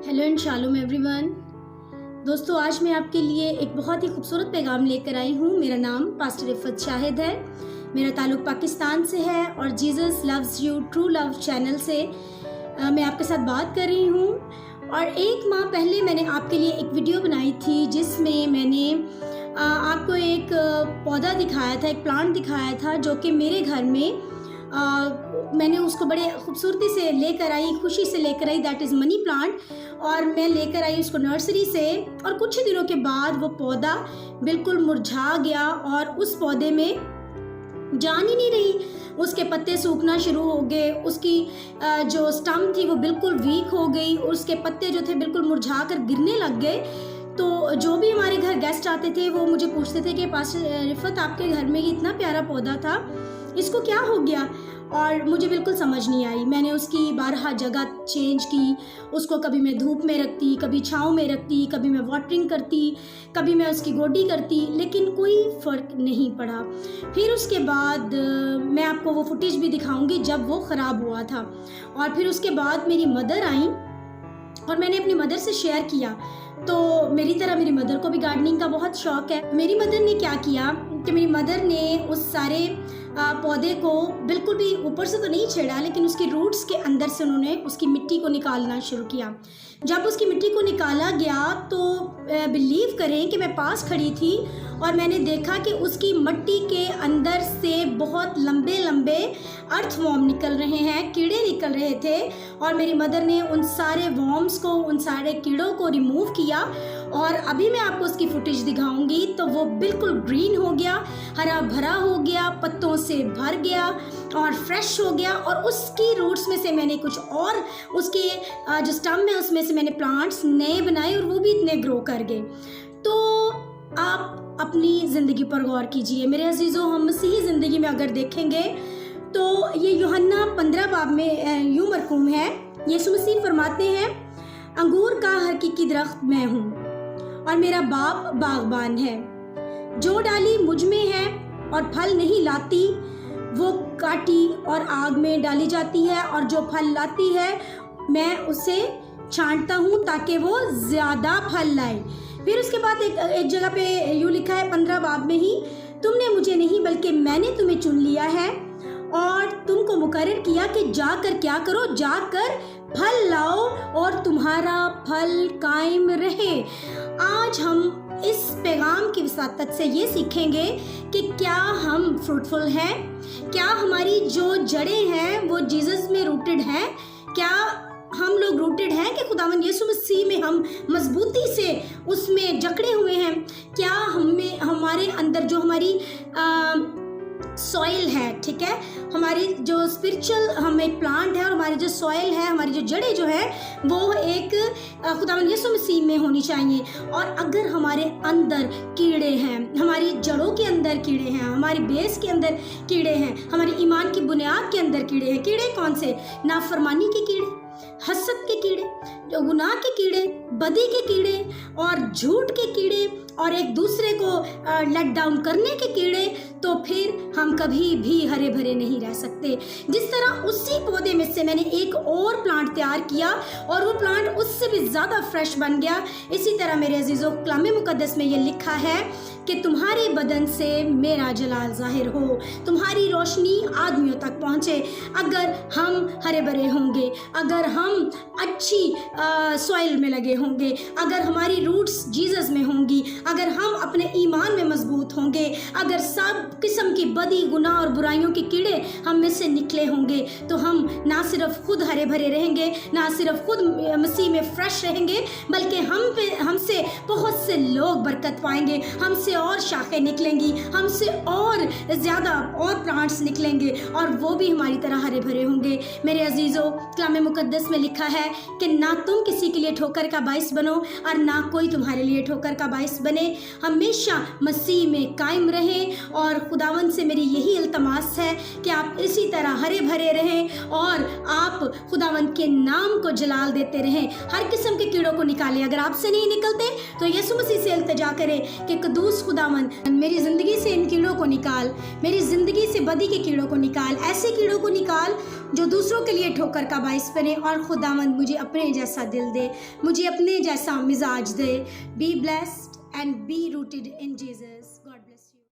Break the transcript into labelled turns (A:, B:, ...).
A: Hello and shalom everyone. दोस्तों, आज मैं आपके लिए एक बहुत ही खूबसूरत पैगाम लेकर आई हूँ। मेरा नाम पास्टर रिफत शाहिद है। मेरा ताल्लुक़ पाकिस्तान से है और Jesus loves you true love channel से मैं आपके साथ बात कर रही हूँ। और एक माह पहले मैंने आपके लिए एक वीडियो बनाई थी जिसमें मैंने आपको एक पौधा दिखाया था, एक प्लांट दिखाया था जो कि मेरे घर में मैंने उसको बड़े खूबसूरती से लेकर आई, खुशी से लेकर आई। That is money plant. और मैं लेकर आई उसको नर्सरी से और कुछ ही दिनों के बाद वो पौधा बिल्कुल मुरझा गया और उस पौधे में जान ही नहीं रही। उसके पत्ते सूखना शुरू हो गए, उसकी जो स्टम थी वो बिल्कुल वीक हो गई, उसके पत्ते जो थे बिल्कुल मुरझा कर गिरने लग गए। तो जो भी हमारे घर गेस्ट आते थे वो मुझे पूछते थे कि पास्टर रिफत, आपके घर में ये इतना प्यारा पौधा था, इसको क्या हो गया? और मुझे बिल्कुल समझ नहीं आई। मैंने उसकी 12 जगह चेंज की। उसको कभी मैं धूप में रखती, कभी छाँव में रखती, कभी मैं वाटरिंग करती, कभी मैं उसकी गोडी करती, लेकिन कोई फ़र्क नहीं पड़ा। फिर उसके बाद मैं आपको वो फुटेज भी दिखाऊंगी जब वो ख़राब हुआ था। और फिर उसके बाद मेरी मदर आई और मैंने अपनी मदर से शेयर किया। तो मेरी तरह मेरी मदर को भी गार्डनिंग का बहुत शौक़ है। मेरी मदर ने क्या किया कि मेरी मदर ने उस सारे पौधे को बिल्कुल भी ऊपर से तो नहीं छेड़ा, लेकिन उसकी रूट्स के अंदर से उन्होंने उसकी मिट्टी को निकालना शुरू किया। जब उसकी मिट्टी को निकाला गया तो बिलीव करें कि मैं पास खड़ी थी और मैंने देखा कि उसकी मिट्टी के अंदर से बहुत लंबे लंबे अर्थवॉर्म निकल रहे हैं, कीड़े निकल रहे थे। और मेरी मदर ने उन सारे वॉर्म्स को, उन सारे कीड़ों को रिमूव किया। और अभी मैं आपको उसकी फुटेज दिखाऊंगी। तो वो बिल्कुल ग्रीन हो गया, हरा भरा हो गया, पत्तों से भर गया और फ्रेश हो गया। और उसकी रूट्स में से मैंने कुछ और उसके जो स्टम है उसमें से मैंने प्लांट्स नए बनाए और वो भी इतने ग्रो कर गए। तो आप अपनी ज़िंदगी पर गौर कीजिए मेरे अजीज़ों। हम मसीही ज़िंदगी में अगर देखेंगे तो ये यूहन्ना 15 बाब में यूँ मरकूम है। यीशु मसीह फरमाते हैं, अंगूर का हकीकी दरख्त मैं हूँ और मेरा बाप बागबान है। जो डाली मुझ में है और फल नहीं लाती वो काटी और आग में डाली जाती है, और जो फल लाती है मैं उसे छांटता हूँ ताकि वो ज़्यादा फल लाए। फिर उसके बाद एक जगह पे यूँ लिखा है 15 बाब में ही, तुमने मुझे नहीं बल्कि मैंने तुम्हें चुन लिया है और तुमको मुकर्रर किया कि जाकर क्या करो, जाकर फल लाओ और तुम्हारा फल कायम रहे। आज हम इस पैगाम की वसातत से ये सीखेंगे कि क्या हम फ्रूटफुल हैं, क्या हमारी जो जड़ें हैं वो जीसस में रूटेड हैं, क्या हम लोग रूटेड हैं कि खुदावंद यीशु मसीह में हम मजबूती से उसमें जकड़े हुए हैं, क्या हमें हमारे अंदर जो हमारी सॉइल है, ठीक है, हमारी जो स्पिरिचुअल हमें प्लांट है और हमारी जो सॉइल है, हमारी जो जड़ें जो है वो एक खुदावंद यीशु मसीह में होनी चाहिए। और अगर हमारे अंदर कीड़े हैं, हमारी जड़ों के अंदर कीड़े हैं, हमारी बेस के अंदर कीड़े हैं, हमारी ईमान की बुनियाद के अंदर कीड़े हैं। कीड़े कौन से? नाफरमानी के कीड़े, हसद के कीड़े, जो गुनाह के कीड़े, बदी के कीड़े और झूठ के कीड़े और एक दूसरे को लेट डाउन करने के कीड़े, तो फिर हम कभी भी हरे भरे नहीं रह सकते। जिस तरह उसी पौधे में से मैंने एक और प्लांट तैयार किया और वो प्लांट उससे भी ज़्यादा फ्रेश बन गया, इसी तरह मेरे अजीज़ों कलाम मुकद्दस में ये लिखा है कि तुम्हारे बदन से मेरा जलाल ज़ाहिर हो, तुम्हारी रोशनी आदमियों तक पहुँचे। अगर हम हरे भरे होंगे, अगर हम अच्छी सॉइल में लगे होंगे, अगर हमारी रूट्स जीसस में होंगी, अगर हम अपने ईमान में मजबूत होंगे, अगर सब किस्म की बदी, गुनाह और बुराइयों के कीड़े हम में से निकले होंगे, तो हम ना सिर्फ खुद हरे भरे रहेंगे, ना सिर्फ खुद मसीह में फ्रेश रहेंगे, बल्कि हमसे बहुत से लोग बरकत पाएंगे, हमसे और शाखें निकलेंगी, हमसे और ज़्यादा और प्लांट्स निकलेंगे और वो भी हमारी तरह हरे भरे होंगे। मेरे अजीज़ों, कलाम मुकद्दस में लिखा है कि ना तुम किसी के लिए ठोकर का बाइस बनो और ना कोई तुम्हारे लिए ठोकर का बाइस बने। بنے، ہمیشہ مسیح میں قائم رہیں، اور خداوند سے میری یہی التماس ہے کہ آپ اسی طرح ہرے بھرے رہیں اور آپ خداوند کے نام کو جلال دیتے رہیں، ہر قسم کے کیڑوں کو نکالیں۔ اگر آپ سے نہیں نکلتے تو یسوع مسیح سے التجا کریں کہ قدوس خداوند میری زندگی سے ان کیڑوں کو نکال، میری زندگی سے بدی کے کیڑوں کو نکال، ایسے کیڑوں کو نکال جو دوسروں کے لیے ٹھوکر کا باعث بنے، اور خداوند مجھے اپنے جیسا دل دے، مجھے اپنے جیسا مزاج دے۔ Be blessed and be rooted in Jesus.